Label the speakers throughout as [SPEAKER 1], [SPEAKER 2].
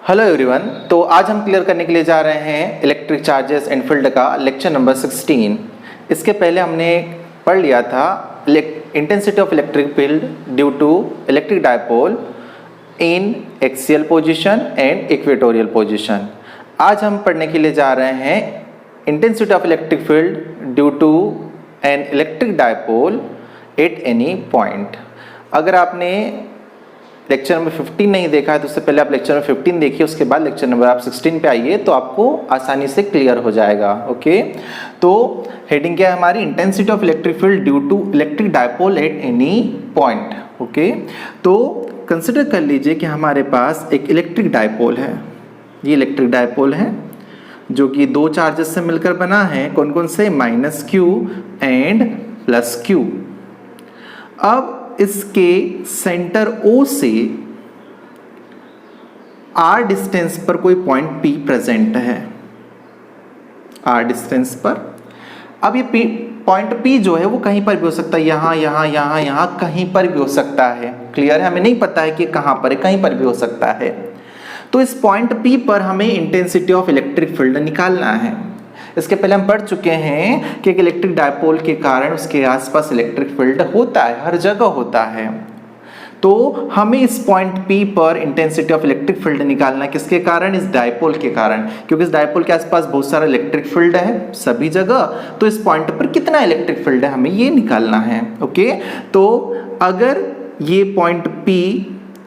[SPEAKER 1] Hello everyone. तो आज हम क्लियर करने के लिए जा रहे हैं इलेक्ट्रिक चार्जेस एंड फील्ड का लेक्चर नंबर 16। इसके पहले हमने पढ़ लिया था intensity of electric field due to electric dipole in axial position and equatorial position. आज हम पढ़ने के लिए जा रहे हैं intensity of electric field due to an electric dipole at any point. अगर आपने लेक्चर नंबर 15 नहीं देखा है तो उससे पहले आप लेक्चर नंबर 15 देखिए, उसके बाद लेक्चर नंबर आप 16 पे आइए तो आपको आसानी से क्लियर हो जाएगा। ओके, तो हेडिंग क्या है हमारी? Intensity of electric field due to electric dipole at any point. Okay, तो कंसिडर कर लीजिए कि हमारे पास एक इलेक्ट्रिक डायपोल है। ये इलेक्ट्रिक डायपोल है जो कि दो चार्जेस से मिलकर बना है। कौन कौन से? -q and +q। अब इसके सेंटर O से R डिस्टेंस पर कोई पॉइंट P प्रेजेंट है। R डिस्टेंस पर अब ये पॉइंट P जो है वो कहीं पर भी हो सकता है, यहाँ यहाँ यहाँ यहाँ कहीं पर भी हो सकता है। क्लियर है? हमें नहीं पता है कि कहाँ पर है, कहीं पर भी हो सकता है। तो इस पॉइंट P पर हमें इंटेंसिटी ऑफ इलेक्ट्रिक फील्ड निकालना है। इसके पहले हम पढ़ चुके हैं कि एक इलेक्ट्रिक डायपोल के कारण उसके आसपास इलेक्ट्रिक फील्ड होता है, हर जगह होता है। तो हमें इस पॉइंट P पर इंटेंसिटी ऑफ इलेक्ट्रिक फील्ड निकालना है। किसके कारण? इस डायपोल के कारण, क्योंकि इस डायपोल के आसपास बहुत सारा इलेक्ट्रिक फील्ड है सभी जगह। तो इस पॉइंट पर कितना इलेक्ट्रिक फील्ड है हमें ये निकालना है। ओके, तो अगर ये पॉइंट P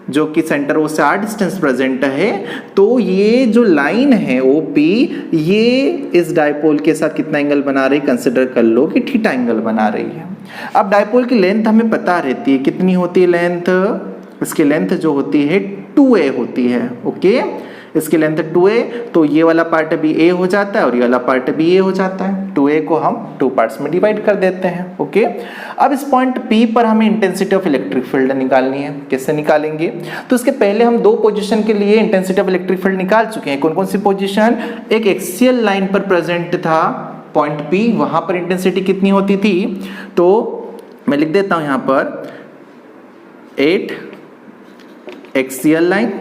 [SPEAKER 1] जो कि सेंटर O से R डिस्टेंस प्रेजेंट है, तो ये जो लाइन है OP, ये इस डायपोल के साथ कितना एंगल बना रही? कंसिडर कर लो कि थीटा एंगल बना रही है। अब डायपोल की लेंथ हमें पता रहती है, कितनी होती है लेंथ? इसकी लेंथ जो होती है 2a होती है। ओके, इसकी लेंथ 2a, तो ये वाला पार्ट भी a हो जाता है और ये वाला पार्ट भी a हो जाता है। 2a को हम 2 पार्ट्स में डिवाइड कर देते हैं। ओके, अब इस पॉइंट P पर हमें इंटेंसिटी ऑफ इलेक्ट्रिक फील्ड निकालनी है। कैसे निकालेंगे? तो इसके पहले हम दो पोजीशन के लिए इंटेंसिटी ऑफ इलेक्ट्रिक फील्ड निकाल चुके हैं। कौन कौन सी पोजीशन? एक एक्सियल लाइन पर प्रेजेंट था पॉइंट P, वहां पर इंटेंसिटी कितनी होती थी? तो मैं लिख देता हूं यहां पर 8 एक्सियल लाइन।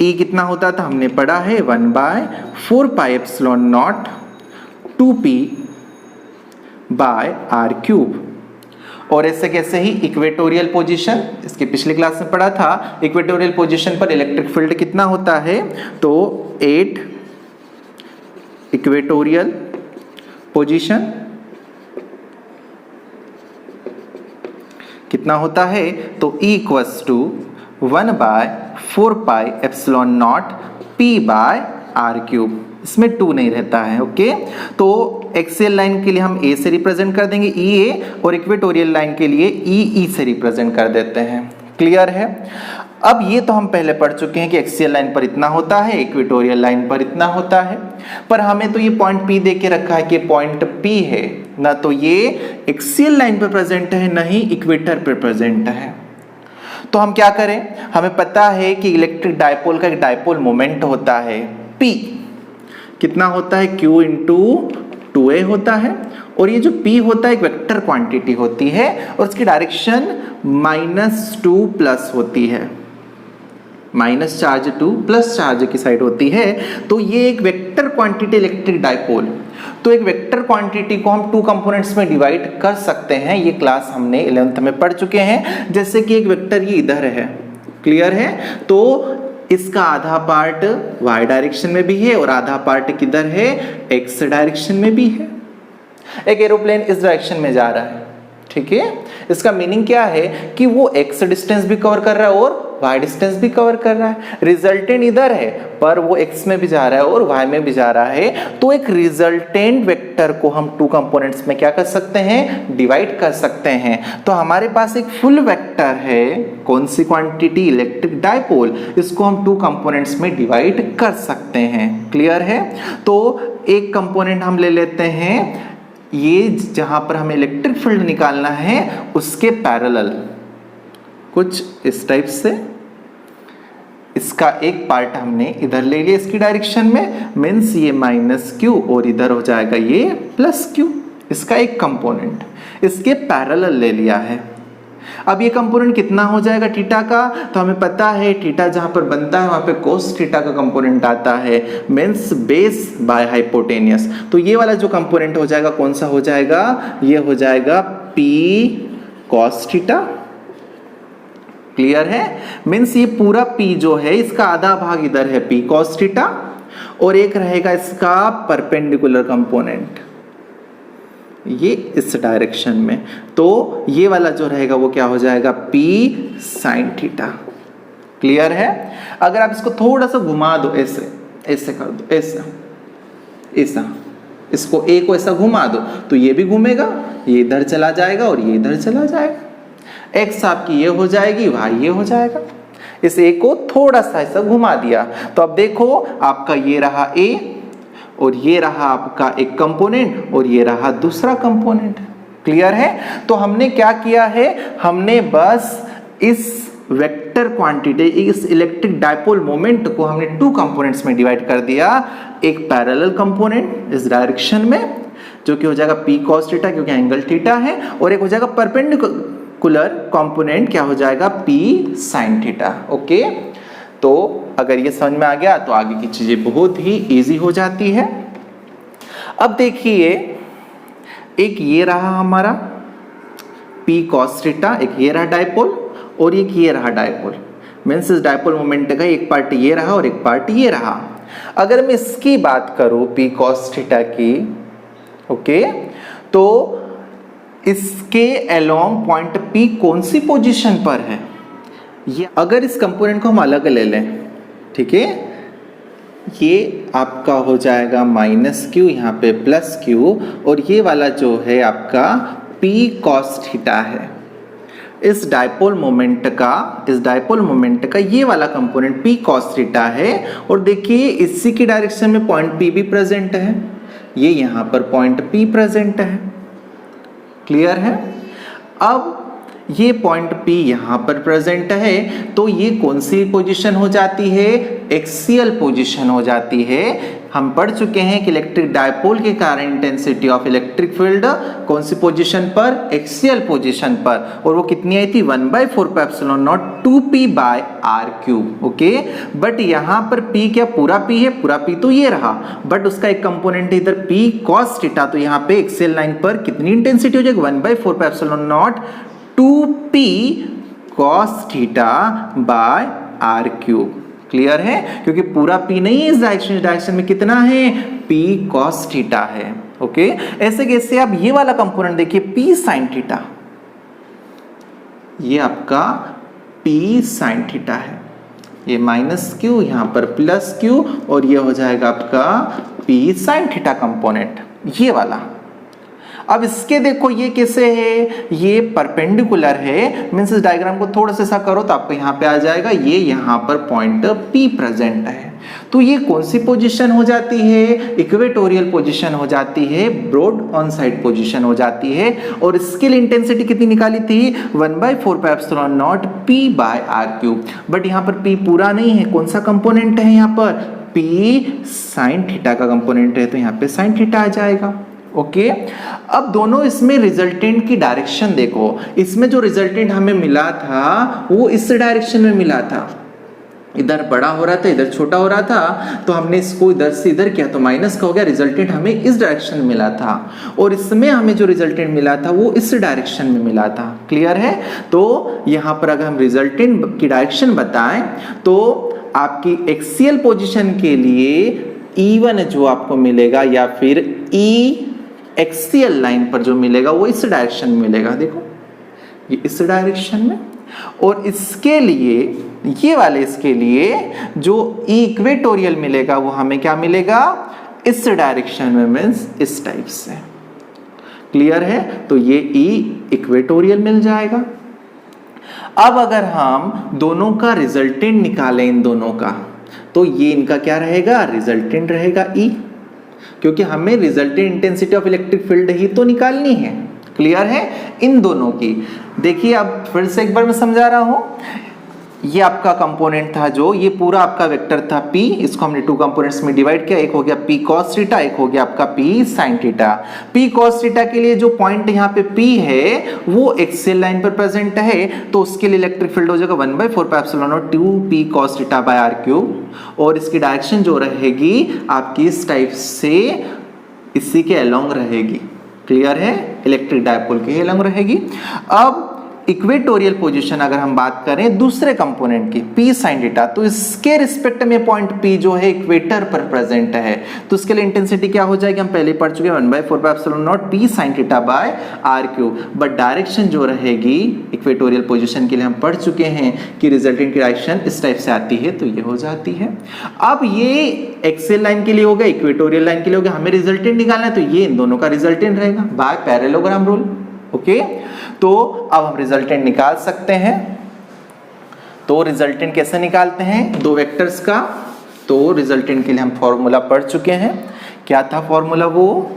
[SPEAKER 1] E कितना होता था हमने पढ़ा है 1/4πε0 2p बाय r³। और ऐसे कैसे ही इक्वेटोरियल पोजीशन, इसके पिछले क्लास में पढ़ा था, इक्वेटोरियल पोजीशन पर इलेक्ट्रिक फील्ड कितना होता है? तो 8 इक्वेटोरियल पोजीशन कितना होता है? तो E = 1/4πε0 p बाय r³। इसमें 2 नहीं रहता है। ओके, तो एक्सियल लाइन के लिए हम a से रिप्रेजेंट कर देंगे EA, और इक्वेटोरियल लाइन के लिए EE से रिप्रेजेंट कर देते हैं। क्लियर है? अब ये तो हम पहले पढ़ चुके हैं कि एक्सियल लाइन पर इतना होता है, इक्वेटोरियल लाइन पर इतना होता है। पर हमें तो ये पॉइंट P दे के रखा है कि पॉइंट P है ना, तो ये एक्सियल लाइन पर प्रेजेंट है ना ही इक्वेटर पर प्रेजेंट है। तो हम क्या करें? हमें पता है कि इलेक्ट्रिक डायपोल का एक डायपोल मोमेंट होता है P। कितना होता है? Q × 2a होता है। और ये जो P होता है एक वेक्टर क्वांटिटी होती है और उसकी डायरेक्शन -2+ होती है। Minus charge two plus charge की साइड होती है। तो ये एक वेक्टर क्वांटिटी इलेक्ट्रिक डायपोल। तो एक वेक्टर क्वांटिटी को हम 2 कंपोनेंट्स में डिवाइड कर सकते हैं। ये क्लास हमने 11th में पढ़ चुके हैं। जैसे कि एक वेक्टर ये इधर है, क्लियर है? तो इसका आधा पार्ट y डायरेक्शन में भी है और आधा पार्ट किधर है? x डायरेक्शन में भी है। एक एरोप्लेन इस डायरेक्शन में जा रहा है, ठीक है? इसका मीनिंग क्या है कि वो x डिस्टेंस भी कवर कर रहा है और y डिस्टेंस भी कवर कर रहा है। रिजल्टेंट इधर है पर वो x में भी जा रहा है और y में भी जा रहा है। तो एक रिजल्टेंट वेक्टर को हम 2 कंपोनेंट्स में क्या कर सकते हैं? डिवाइड कर सकते हैं। तो हमारे पास एक फुल वेक्टर है। कौन सी क्वांटिटी? Electric dipole. इसको हम 2 कंपोनेंट्स में डिवाइड कर सकते हैं। क्लियर है? तो एक कंपोनेंट हम ले लेते हैं, ये जहां पर हमें इलेक्ट्रिक फील्ड निकालना है उसके पैरेलल, कुछ इस टाइप से। इसका एक पार्ट हमने इधर ले लिया इसकी डायरेक्शन में, मीन्स ये -q और इधर हो जाएगा ये +q। इसका एक कंपोनेंट इसके पैरेलल ले लिया है। अब ये कंपोनेंट कितना हो जाएगा थीटा का, तो हमें पता है थीटा जहां पर बनता है वहां पे कोस थीटा का कंपोनेंट आता है, मीन्स बेस बाय हाइपोटेनियस। तो ये वाला जो कंपोनेंट हो जाएगा कौन सा हो जाएगा, ये हो जाएगा पी कॉस थीटा। क्लियर है, मीन्स ये पूरा पी जो है इसका आधा भाग इधर है पी कॉस थीटा, और एक रहेगा इसका परपेंडिकुलर कंपोनेंट ये इस डायरेक्शन में, तो ये वाला जो रहेगा वो क्या हो जाएगा P sin थीटा। क्लियर है। अगर आप इसको थोड़ा सा घुमा दो, ऐसे ऐसे कर दो, ऐसा ऐसा, इसको A को ऐसा घुमा दो तो ये भी घूमेगा, ये इधर चला जाएगा और ये इधर चला जाएगा। X आपकी ये हो जाएगी, Y ये हो जाएगा। इस A को थोड़ा सा ऐसा घुमा दिया तो अब देखो आपका ये रहा A और ये रहा आपका एक कंपोनेंट और ये रहा दूसरा कंपोनेंट। क्लियर है। तो हमने क्या किया है, हमने बस इस वेक्टर क्वांटिटी, इस इलेक्ट्रिक डायपोल मोमेंट को हमने टू कंपोनेंट्स में डिवाइड कर दिया। एक पैरेलल कंपोनेंट इस डायरेक्शन में जो कि हो जाएगा p cos थीटा क्योंकि एंगल थीटा है, और एक हो जाएगा परपेंडिकुलर कंपोनेंट क्या हो जाएगा p sin थीटा। ओके, तो अगर ये समझ में आ गया तो आगे की चीजें बहुत ही इजी हो जाती है। अब देखिए एक ये रहा हमारा p cos थीटा, एक ये रहा डायपोल और एक ये रहा डायपोल। मीन्स इस डायपोल मोमेंट का एक पार्ट ये रहा और एक पार्ट ये रहा। अगर मैं इसकी बात करूं p cos थीटा की, ओके, तो इसके अलोंग पॉइंट P कौन सी पोजीशन पर है, ये अगर इस कंपोनेंट को हम अलग ले लें, ठीक है, ये आपका हो जाएगा -q, यहाँ पे +q, और ये वाला जो है आपका p cos थीटा है। इस डायपोल मोमेंट का ये वाला कंपोनेंट p cos थीटा है, और देखिए इसी की डायरेक्शन में पॉइंट P भी प्रेजेंट है, ये यहाँ पर पॉइंट P प्रेजेंट है। क्लियर है। अब ये पॉइंट P यहाँ पर प्रेजेंट है तो ये कौन सी पोजीशन हो जाती है, एक्सियल पोजीशन हो जाती है। हम पढ़ चुके हैं कि इलेक्ट्रिक डायपोल के कारण इंटेंसिटी ऑफ इलेक्ट्रिक फील्ड कौन सी पोजीशन पर, एक्सियल पोजीशन पर, और वो कितनी आई थी 1/4πε0 2p/r³। ओके, बट यहाँ पर P क्या पूरा P है, पूरा P तो ये रहा, बट उसका एक कंपोनेंट इधर P cos थीटा, तो यहाँ पे एक्सियल लाइन पर कितनी इंटेंसिटी हो जाएगी 1/4πε0 2p cos theta bye r³। Clear है, क्योंकि पूरा p नहीं है इस डायरेक्शन में कितना है p cos थीटा है। ओके, ऐसे कैसे आप ये वाला कंपोनेंट देखिए p sin थीटा, ये आपका p sin थीटा है, ये -q यहाँ पर +q, और ये हो जाएगा आपका p sin थीटा कंपोनेंट, ये वाला। अब इसके देखो ये कैसे है, ये परपेंडिकुलर है, मीन्स इस डायग्राम को थोड़ा सा ऐसा करो तो आपको यहाँ पे आ जाएगा, ये यहाँ पर पॉइंट P प्रेजेंट है, तो ये कौन सी पोजीशन हो जाती है, इक्वेटोरियल पोजीशन हो जाती है, ब्रॉड ऑन साइड पोजीशन हो जाती है। और इसके लिए इंटेंसिटी कितनी निकाली थी 1/4πε0 p/r³, बट यहाँ पर P पूरा नहीं है, कौन सा कंपोनेंट है यहाँ पर P sin थीटा का कंपोनेंट है, तो यहाँ पे sin थीटा आ जाएगा। ओके, अब दोनों इसमें रिजल्टेंट की डायरेक्शन देखो, इसमें जो रिजल्टेंट हमें मिला था वो इस डायरेक्शन में मिला था, इधर बड़ा हो रहा था इधर छोटा हो रहा था, तो हमने इसको इधर से इधर किया तो माइनस का हो गया, रिजल्टेंट हमें इस डायरेक्शन में मिला था, और इसमें हमें जो रिजल्टेंट मिला था वो इस डायरेक्शन में मिला था। क्लियर है। तो यहाँ पर अगर हम रिजल्टेंट की डायरेक्शन बताएं तो आपकी एक्सियल पोजिशन के लिए E1 जो आपको मिलेगा या फिर E एक्सियल लाइन पर जो मिलेगा वो इस डायरेक्शन में मिलेगा, देखो ये इस डायरेक्शन में, और इसके लिए ये वाले इसके लिए जो इक्वेटोरियल मिलेगा वो हमें क्या मिलेगा इस डायरेक्शन में, मीन्स इस टाइप से। क्लियर है, तो ये इक्वेटोरियल मिल जाएगा। अब अगर हम दोनों का रिजल्टेंट निकालें इन दोनों का, तो ये इनका क्या रहेगा, रिजल्टेंट रहेगा E, क्योंकि हमें resultant intensity of electric field ही तो निकालनी है। क्लियर है, इन दोनों की। देखिए अब फिर से एक बार मैं समझा रहा हूं, ये आपका कंपोनेंट था जो ये पूरा आपका वेक्टर था P, इसको हमने टू कंपोनेंट्स में डिवाइड किया, एक हो गया P cos थीटा, एक हो गया आपका P sin theta. P cos theta के लिए जो पॉइंट यहाँ पे P है वो एक्सियल लाइन पर प्रेजेंट है, तो उसके लिए इलेक्ट्रिक फील्ड हो जाएगा 1/4πε0 2P cos theta bye r cube, और इसकी डायरेक्शन जो रहेगी आपकी इस टाइप से इसी के अलोंग रहेगी। क्लियर है, इलेक्ट्रिक डायपोल के अलोंग रहेगी। अब इक्वेटोरियल पोजीशन अगर हम बात करें दूसरे कंपोनेंट की P sin थीटा, तो इसके रिस्पेक्ट में पॉइंट P जो है इक्वेटर पर प्रेजेंट है, तो उसके लिए इंटेंसिटी क्या हो जाएगी, हम पहले पढ़ चुके हैं 1/4πε0 P sin theta bye r cube, but direction जो रहेगी इक्वेटोरियल पोजीशन के लिए हम पढ़ चुके हैं कि रिजल्टेंट की डायरेक्शन इस टाइप से आती है, तो ये हो जाती है। अब ये एक्सियल लाइन के लिए हो गया, इक्वेटोरियल लाइन के लिए हो गया, हमें रिजल्टेंट निकालना है, तो ये इन दोनों का रिजल्टेंट रहेगा बाय पैरेललोग्राम रूल। ओके, तो अब हम रिजल्टेंट निकाल सकते हैं। तो रिजल्टेंट कैसे निकालते हैं दो वेक्टर्स का, तो रिजल्टेंट के लिए हम फॉर्मूला पढ़ चुके हैं। क्या था फॉर्मूला, वो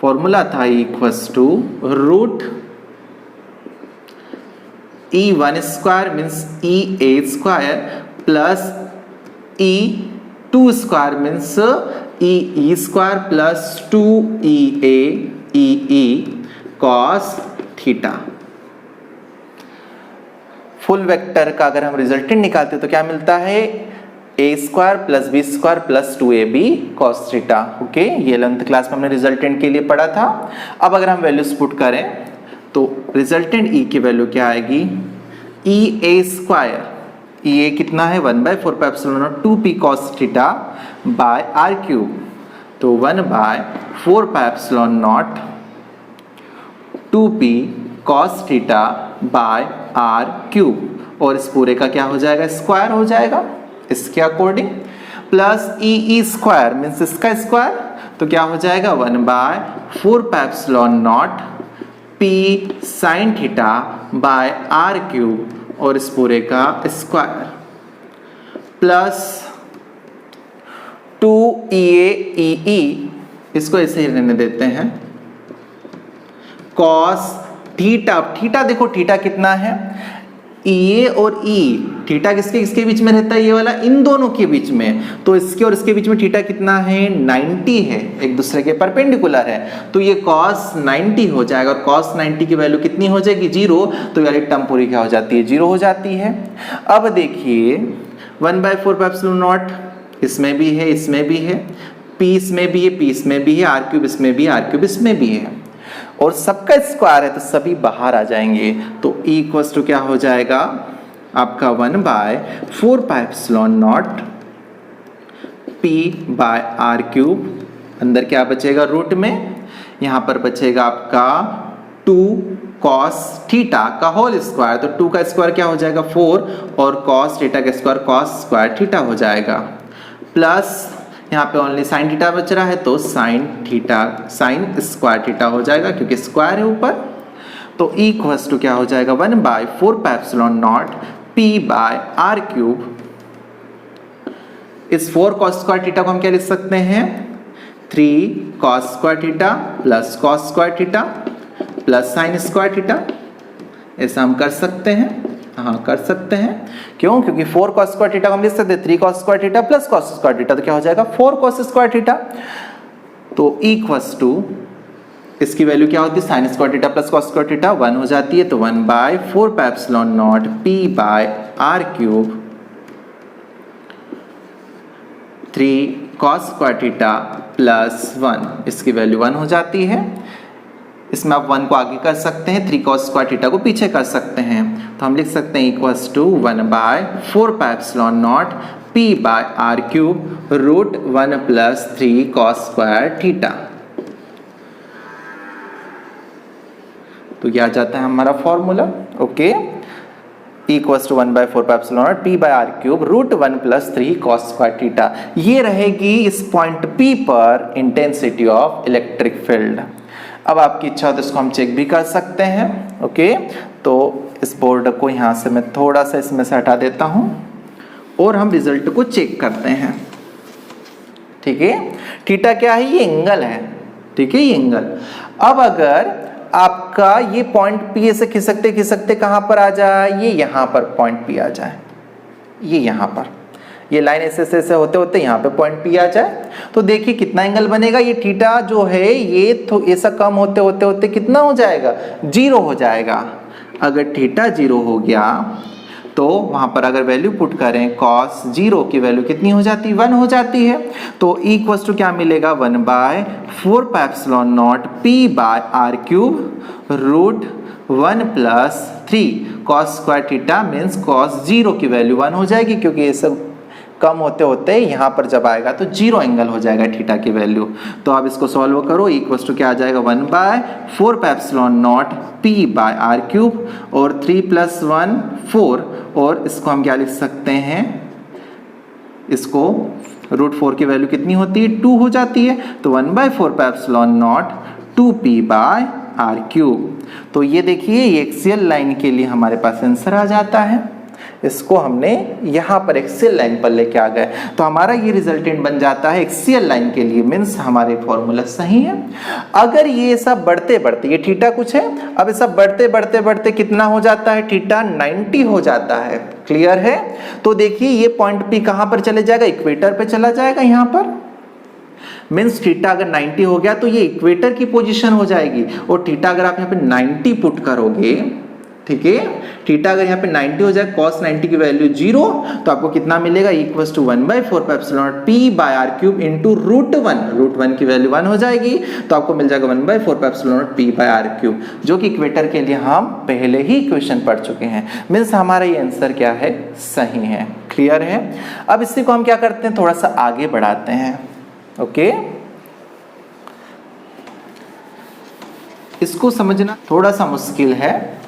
[SPEAKER 1] फॉर्मूला था equals to root E1 square means EA square plus E2 square means EE square plus 2EA EE cos theta. Full vector का अगर हम रिजल्टेंट निकालते हैं तो क्या मिलता है, a square plus b square plus 2ab cos theta. Okay, ये 11th क्लास में हमने रिजल्टेंट के लिए पढ़ा था। अब अगर हम वैल्यूज पुट करें तो रिजल्टेंट e की वैल्यू क्या आएगी, ea स्क्वायर, ea कितना है 1/4πε0 2p cos theta bye r cube, तो 1/4πε0 2p cos theta bye r cube, और इस पूरे का क्या हो जाएगा, स्क्वायर हो जाएगा इसके according, plus E square means इसका स्क्वायर, तो क्या हो जाएगा 1/4πε0 p sin theta bye r cube, और इस पूरे का स्क्वायर, प्लस 2EA EE, इसको ऐसे ही रहने देते हैं, cos थीटा। थीटा देखो थीटा कितना है, EA और E, थीटा किसके किसके बीच में रहता है, ये वाला इन दोनों के बीच में, तो इसके और इसके बीच में थीटा कितना है 90 है, एक दूसरे के परपेंडिकुलर है, तो ये cos 90 हो जाएगा, और cos 90 की वैल्यू कितनी हो जाएगी 0, तो वाली टर्म पूरी क्या हो जाती है 0 हो जाती है। अब देखिए 1/4πε0 इसमें भी है, इसमें भी है, p इसमें भी है, p इसमें भी है, r क्यूब इसमें भी है, r क्यूब इसमें भी है, और सबका स्क्वायर है तो सभी बाहर आ जाएंगे, तो E इक्वल्स टू क्या हो जाएगा आपका 1/4πε0 p बाय r क्यूब, अंदर क्या बचेगा रूट में, यहाँ पर बचेगा आपका 2 cos थीटा का होल स्क्वायर, तो 2 का स्क्वायर क्या हो जाएगा 4, और cos थीटा का स्क्वायर cos स्क्वायर थीटा हो जाएगा, प्लस यहाँ पे ओनली साइन थीटा बच रहा है, तो sine theta sine square theta हो जाएगा क्योंकि स्क्वायर है ऊपर, तो E इक्वल्स टू क्या हो जाएगा 1/4πε0 p बाय r क्यूब। इस 4 cos स्क्वायर थीटा को हम क्या लिख सकते हैं 3 cos square theta plus cos square theta plus sign square theta, ऐसा हम कर सकते हैं, हाँ कर सकते हैं, क्यों, क्योंकि 4 cos स्क्वायर थीटा को हम लिख सकते हैं 3 cos square theta plus cos square theta, तो क्या हो जाएगा 4 cos स्क्वायर थीटा, तो इक्वल्स टू इसकी वैल्यू क्या होती है sine square theta plus cos square theta 1 हो जाती है, तो 1/4πε0 p by r cube 3 cos square theta plus 1, इसकी वैल्यू 1 हो जाती है। इसमें आप 1 को आगे कर सकते हैं, 3 cos स्क्वायर थीटा को पीछे कर सकते हैं, तो हम लिख सकते हैं equals to 1/4πε0 p by r cube root 1 plus 3 cos square theta, तो यह आ जाता है हमारा formula. Okay, equals to 1/4πε0 p by r cube root 1 plus 3 cos square theta, ये रहेगी इस पॉइंट P पर इंटेंसिटी ऑफ इलेक्ट्रिक फील्ड। अब आपकी इच्छा हो तो इसको हम चेक भी कर सकते हैं। ओके, तो इस बोर्ड को यहाँ से मैं थोड़ा सा इसमें से हटा देता हूँ और हम रिजल्ट को चेक करते हैं। ठीक है, थीटा क्या है, ये एंगल है, ठीक है, ये एंगल। अब अगर आपका ये पॉइंट P से खिसकते खिसकते कहाँ पर आ जाए, ये यहाँ पर पॉइंट P आ जाए, ये यहाँ पर, ये लाइन ऐसे ऐसे होते होते यहाँ पे पॉइंट पी आ जाए, तो देखिए कितना एंगल बनेगा। ये थीटा जो है ये तो ऐसा कम होते होते होते कितना हो जाएगा, 0 हो जाएगा। अगर थीटा 0 हो गया तो वहां पर अगर वैल्यू पुट करें cos 0 की वैल्यू कितनी हो जाती है, 1 हो जाती है। तो इक्वल्स टू क्या मिलेगा, 1/4πε0 p by are cube root 1 + 3 cos square theta means cos 0 की वैल्यू 1 हो जाएगी, क्योंकि ये सब कम होते होते यहाँ पर जब आएगा तो 0 एंगल हो जाएगा थीटा की वैल्यू। तो आप इसको सॉल्व करो, इक्वल्स टू क्या आ जाएगा, 1/4πε0 p बाय आर क्यूब और 3 + 1 4, और इसको हम क्या लिख सकते हैं, इसको √4 की वैल्यू कितनी होती है, 2 हो जाती है। तो 1/4πε0 2p बाय आर क्यूब। तो ये देखिए ये एक्सियल लाइन के लिए हमारे पास आंसर आ जाता है। इसको हमने यहाँ पर एक्सियल लाइन पर लेके आ गए, तो हमारा ये रिजल्टेंट बन जाता है एक्सियल लाइन के लिए, मीन्स हमारे फॉर्मूला सही है। अगर ये सब बढ़ते बढ़ते, ये थीटा कुछ है, अब ये सब बढ़ते बढ़ते बढ़ते कितना हो जाता है, थीटा 90 हो जाता है। क्लियर है? तो देखिए ये पॉइंट पी कहाँ पर चले जाएगा, इक्वेटर पे चला जाएगा। यहाँ पर मीन्स थीटा अगर 90 हो गया तो ये इक्वेटर की पोजीशन हो जाएगी, और थीटा अगर आप यहाँ पे 90 पुट करोगे, ठीक है, थीटा अगर यहाँ पे 90 हो जाए, cos 90 की वैल्यू 0, तो आपको कितना मिलेगा, equals to 1/4πε0 p by are cube into √1 की वैल्यू 1 हो जाएगी, तो आपको मिल जाएगा 1/4πε0 p बाय आर क्यूब, जो कि इक्वेटर के लिए हम पहले ही इक्वेशन पढ़ चुके हैं। मीन्स हमारा ये आंसर क्या है, सही है। क्लियर है? अब इसी को हम क्या करते हैं, थोड़ा सा आगे बढ़ाते हैं। ओके, इसको समझना थोड़ा सा मुश्किल है,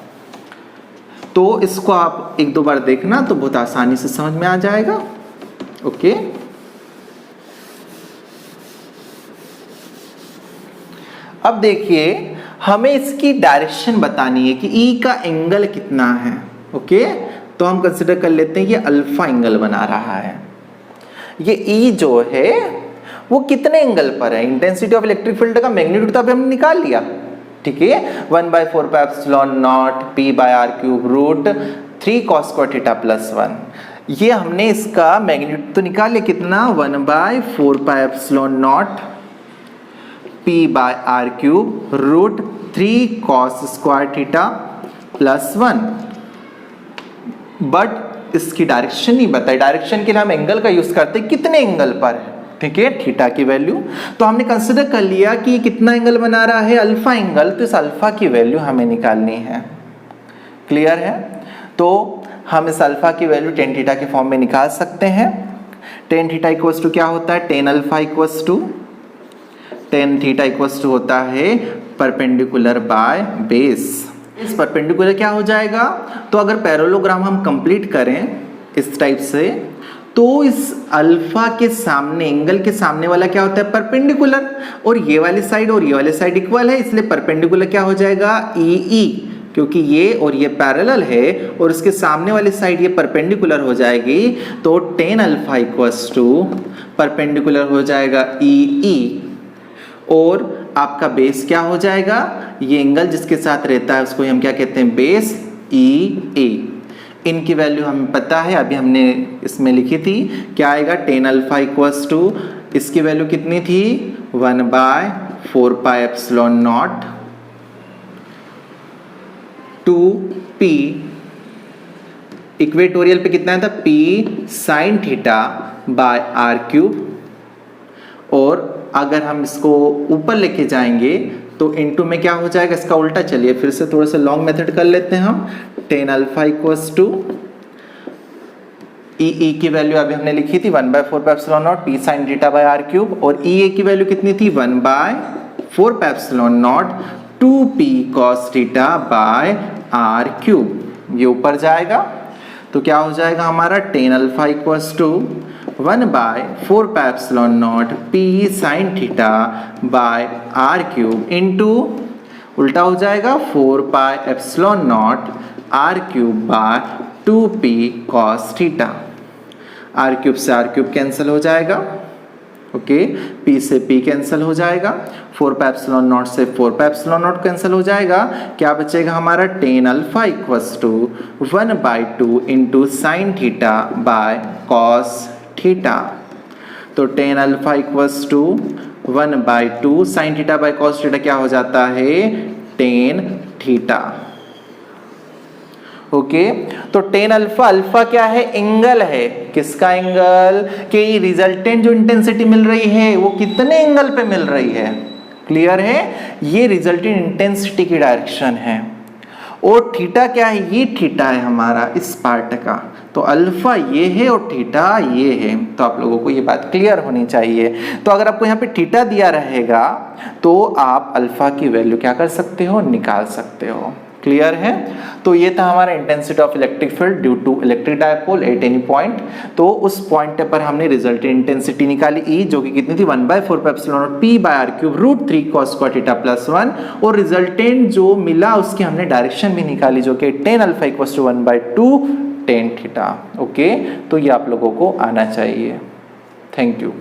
[SPEAKER 1] तो इसको आप 1-2 बार देखना तो बहुत आसानी से समझ में आ जाएगा। ओके, अब देखिए हमें इसकी डायरेक्शन बतानी है कि E का एंगल कितना है। ओके, तो हम कंसिडर कर लेते हैं ये अल्फा एंगल बना रहा है। ये E जो है वो कितने एंगल पर है, इंटेंसिटी ऑफ इलेक्ट्रिक फील्ड का मैग्नीट्यूड तो अभी हमने निकाल लिया, ठीक है, 1/4πε0 p by are cube root 3 cos square theta plus 1। ये हमने इसका मैग्नीट्यूड तो निकाल लिया, कितना, 1/4πε0 p by are cube root 3 cos square theta plus 1। But इसकी डायरेक्शन नहीं बताई, डायरेक्शन के लिए हम एंगल का यूज करते हैं, कितने एंगल पर है, ठीक है, थीटा की वैल्यू। तो हमने कंसिडर कर लिया कि कितना एंगल बना रहा है, अल्फा एंगल, तो इस अल्फा की वैल्यू हमें निकालनी है। क्लियर है? तो हम इस अल्फा की वैल्यू tan थीटा के फॉर्म में निकाल सकते हैं। tan थीटा इक्वल्स टू क्या होता है, tan alpha equals to tan theta equals to होता है परपेंडिकुलर बाय बेस। इस परपेंडिकुलर क्या हो जाएगा, तो अगर पैरेललोग्राम हम कंप्लीट करें इस टाइप से, तो इस अल्फा के सामने, एंगल के सामने वाला क्या होता है, परपेंडिकुलर, और ये वाली साइड और ये वाली साइड इक्वल है, इसलिए परपेंडिकुलर क्या हो जाएगा, ई, क्योंकि ये और ये पैरेलल है और इसके सामने वाली साइड ये परपेंडिकुलर हो जाएगी, तो tan alpha equals to perpendicular हो जाएगा ई, और आपका बेस क्या हो जाएगा, ये एंगल जिसके साथ रहता है उसको हम क्या कहते हैं, बेस ई। इनकी वैल्यू हमें पता है, अभी हमने इसमें लिखी थी, क्या आएगा, tan अल्फा इक्वल्स टू, इसकी वैल्यू कितनी थी, 1/4πε0 2p, इक्वेटोरियल पे कितना था, p sin theta by are cube, और अगर हम इसको ऊपर लेके जाएंगे तो इनटू में क्या हो जाएगा, इसका उल्टा। चलिए फिर से थोड़ा सा लॉन्ग मेथड कर लेते हैं हम। tan alpha equals to E की वैल्यू अभी हमने लिखी थी 1/4πε0 p sin theta by are cube, और ई की वैल्यू कितनी थी, 1/4πε0 2p cos theta by are cube. ये ऊपर जाएगा तो क्या हो जाएगा हमारा, tan alpha equals to 1/4πε0 p sin theta by are cube into उल्टा हो जाएगा 4πε0 R cube by 2p cos theta. R cube से आर क्यूब कैंसिल हो जाएगा, ओके, P से P कैंसिल हो जाएगा, 4 पाई एप्सिलॉन नॉट से 4 पाई एप्सिलॉन नॉट कैंसिल हो जाएगा, क्या बचेगा हमारा tan alpha equals to 1/2 into sine theta by cos theta. तो tan alpha equals to 1/2 sine theta by cos theta क्या हो जाता है, tan थीटा। ओके, तो tan अल्फा, अल्फा क्या है, एंगल है, किसका एंगल, कि रिजल्टेंट जो इंटेंसिटी मिल रही है वो कितने एंगल पे मिल रही है, क्लियर है, ये रिजल्टेंट इंटेंसिटी की डायरेक्शन है। और थीटा क्या है, ये थीटा है हमारा इस पार्ट का, तो अल्फा ये है और थीटा ये है, तो आप लोगों को ये बात क्लियर होनी चाहिए। तो अगर आपको यहाँ पे थीटा दिया रहेगा तो आप अल्फा की वैल्यू क्या कर सकते हो, निकाल सकते हो, क्लियर है। तो ये था हमारा intensity of electric field due to electric dipole at any point. तो उस पॉइंट पर हमने रिजल्टेंट इंटेंसिटी निकाली E, जो कि कितनी थी, 1/4 pi epsilon naught P by r³ √3 cos square theta plus 1, और रिजल्टेंट जो मिला उसकी हमने डायरेक्शन भी निकाली, जो कि tan alpha equals to 1/2 tan theta. Okay, तो ये आप लोगों को आना चाहिए। Thank you.